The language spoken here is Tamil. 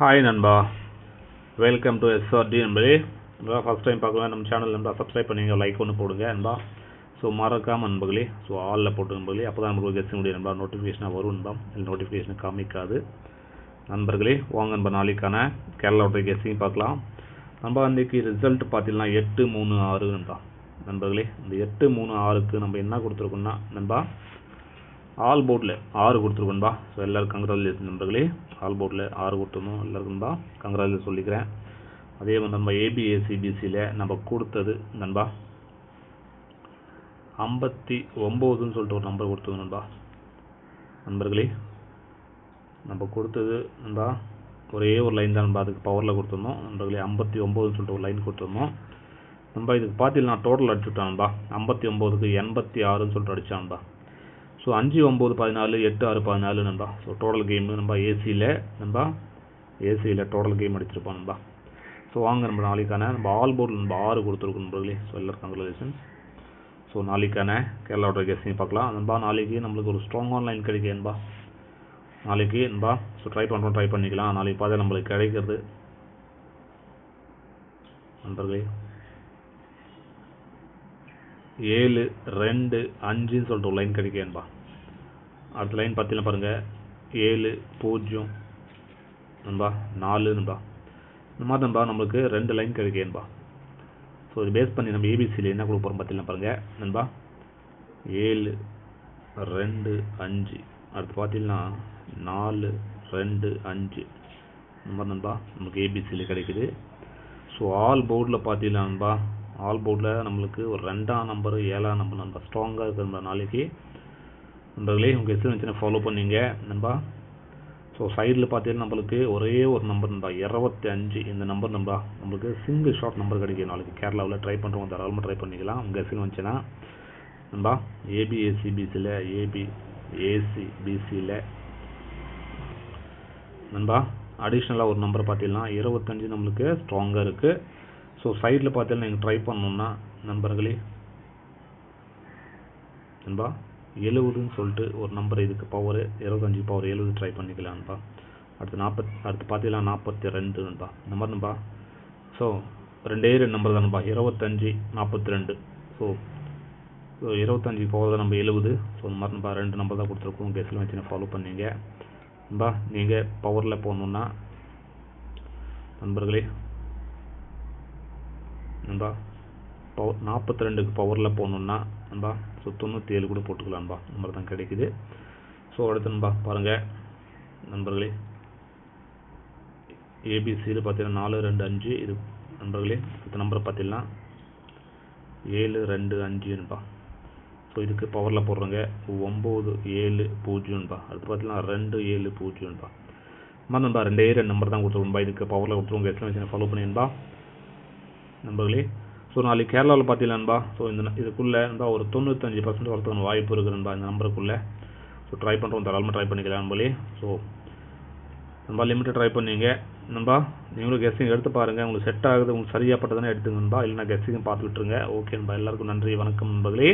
ஹாய் நண்பா, வெல்கம் டு SRD நண்பரே. நண்பா ஃபஸ்ட் டைம் பார்க்கலாம் நம்ம சேனல் நண்பா, சப்ஸ்கிரைப் பண்ணிங்க, லைக் ஒன்று போடுங்க நண்பா. ஸோ மறக்காமல் நண்பர்களே, ஸோ ஆலில் போட்டு நண்பர்களே, அப்போ தான் நம்மளுக்கு கெஸ்ட் முடியும் நண்பா. நோட்டிஃபிகேஷனாக வரும் நண்பா, இல்லை நோட்டிஃபிகேஷன் காமிக்காது நண்பர்களே. வாங்க நண்பா, நாளைக்கான கேரளாவுடைய கெஸ்டிங் பார்க்கலாம் நண்பா. இன்றைக்கி ரிசல்ட் பார்த்தீங்கன்னா 8-3-6 நண்பா. நண்பர்களே, இந்த 8-3-6க்கு நம்ம என்ன கொடுத்துருக்கோம்னா நண்பா, ஆல் போர்டில் 6 கொடுத்துருக்கோன்பா. ஸோ எல்லோரும் கங்க்ராச்சுலேஷன் நண்பர்களே. ஆல் போர்டில் 6 கொடுத்துருந்தோம் எல்லாருக்கும்பா, கங்க்ராச்சுலேஷன் சொல்லிக்கிறேன். அதே மாதிரி நம்ம ABACBCயில் நம்ம கொடுத்தது நண்பா 59ன்னு சொல்லிட்டு ஒரு நம்பர் கொடுத்துருந்தோம் நண்பா. நண்பர்களே, நம்ம கொடுத்தது நண்பா ஒரே ஒரு லைன் தான் நண்பா, அதுக்கு பவரில் கொடுத்துருந்தோம் நண்பர்களே. 59ன்னு சொல்லிட்டு ஒரு லைன் கொடுத்துருந்தோம் நண்பா. இதுக்கு பார்த்தீங்கன்னா டோட்டல் அடிச்சுட்டான் நண்பா, 59க்கு 86ன்னு சொல்லிட்டு அடித்தான் நண்பா. ஸோ 5-9-14, 8-6-14 நண்பா. ஸோ டோட்டல் கேம் நண்பா ஏசியில் டோட்டல் கேம் அடிச்சிருப்போம் நண்பா. ஸோ வாங்க நம்ம நாளைக்கான நம்ம ஆல் போர்டில் நம்ம 6 கொடுத்துருக்கோம் நண்பர்களே. ஸோ எல்லாரும் கங்க்ராச்சுலேஷன்ஸ். ஸோ நாளைக்கான கேரளாவோட கெஸ்டிங் பார்க்கலாம் நண்பா. நாளைக்கு நம்மளுக்கு ஒரு ஸ்ட்ராங் ஆன்லைன் கிடைக்கும் நண்பா. நாளைக்கு நண்பா ஸோ ட்ரை பண்ணிக்கலாம். நாளைக்கு பார்த்தா நம்மளுக்கு கிடைக்கிறது நண்பர்களே 7-2-5ன்னு சொல்லிட்டு ஒரு லைன் கிடைக்கேன்பா. அடுத்த லைன் பார்த்தீங்கன்னா பாருங்கள் 7-0 நண்பா 4 நண்பா. இந்த மாதிரி நண்பா நம்மளுக்கு 2 லைன் கிடைக்கேன்பா. ஸோ இது பேஸ் பண்ணி நம்ம ஏபிசியில் என்ன கொடுக்க போகிறோம் பார்த்தீங்கன்னா பாருங்கள் நண்பா 7-2-5. அடுத்து பார்த்தீங்கன்னா 4-2-5 இந்த மாதிரி நண்பா நமக்கு ஏபிசியில் கிடைக்குது. ஸோ ஆல் போர்டில் பார்த்தீங்கன்னா நண்பா, ஆல் போர்டில் நம்மளுக்கு ஒரு 2ஆம் நம்பர் 7ஆம் நம்பர் நண்பா ஸ்ட்ராங்காக இருக்கிற நாளைக்கு நண்பர்களே. உங்கள் எஸ்எல் வச்சுன்னா ஃபாலோ பண்ணிங்க நண்பா. ஸோ சைடில் பார்த்தீங்கன்னா நம்மளுக்கு ஒரே ஒரு நம்பர் நண்பா 25. இந்த நம்பர் நண்பா நம்மளுக்கு சிங்கிள் ஷார்ட் நம்பர் கிடைக்கும் நாளைக்கு. கேரளாவில் ட்ரை பண்ணுறவங்க தாராளமாக ட்ரை பண்ணிக்கலாம். உங்கள் எஸ்எல் வந்துச்சுன்னா நண்பா ABACBCயில் நண்பா அடிஷ்னலாக ஒரு நம்பர் பார்த்தீங்கன்னா 25 நம்மளுக்கு ஸ்ட்ராங்காக இருக்குது. ஸோ சைடில் பார்த்தீங்கன்னா நீங்கள் ட்ரை பண்ணணுன்னா நண்பர்களே நண்பா 70ன்னு சொல்லிட்டு ஒரு நம்பர், இதுக்கு பவர் 25 பவர் 70 ட்ரை பண்ணிக்கலாம் நண்பா. அடுத்து பார்த்தீங்கன்னா 42 நண்பா. இந்த மாதிரி நண்பா ஸோ 2 நம்பர் தான் நண்பா 25-42. ஸோ 25 பவர் தான் நம்ம 70. ஸோ இந்த மாதிரி நண்பா 2 நம்பர் தான் கொடுத்துருக்கோம். கெஸ்டில் வச்சு ஃபாலோ பண்ணிங்க நண்பா. நீங்கள் பவரில் போகணுன்னா நண்பர்களே நண்பா 42க்கு பவரில் போகணுன்னா நண்பா ஸோ 97 கூட போட்டுக்கலாம்பா. நம்பர் தான் கிடைக்குது. ஸோ அடுத்து நண்பா பாருங்கள் நண்பர்களே ஏபிசியில் பார்த்தீங்கன்னா 4-2-5 இது நண்பர்களே. அடுத்த நம்பரை பார்த்தீங்கன்னா 7-2-5 நண்பா. ஸோ இதுக்கு பவரில் போடுறோங்க 9-7-0 நண்பா. அடுத்து பார்த்தீங்கன்னா 2-7-0 நண்பா. மாதிரி நண்பா 2 நம்பர் தான் கொடுத்துருவோம்பா. இதுக்கு பவரில் கொடுத்துருவோங்க. எஸ்எல் வச்சு ஃபாலோ பண்ணியிருந்தா நண்பர்களே. ஸோ நாளைக்கு கேரளாவில் பார்த்தீங்கன்னா நண்பா ஸோ இதுக்குள்ளே நண்பா ஒரு 95% வரதுக்கான வாய்ப்பு இருக்குது நண்பா இந்த நம்பருக்குள்ளே. ஸோ ட்ரை பண்ணுறோம் தாராளமாக ட்ரை பண்ணிக்கலாம் நண்பர்களே. ஸோ நண்பா லிமிட்டட் ட்ரை பண்ணிங்க நண்பா. நீங்களும் கெஸ்டிங் எடுத்து பாருங்கள், உங்களுக்கு செட் ஆகுது, உங்களுக்கு சரியாகப்பட்டதானே எடுத்துங்க நண்பா. இல்லைனா கெஸ்டிங் பார்த்து விட்டுருங்க. ஓகே நண்பா, எல்லாருக்கும் நன்றி, வணக்கம் நண்பர்களே.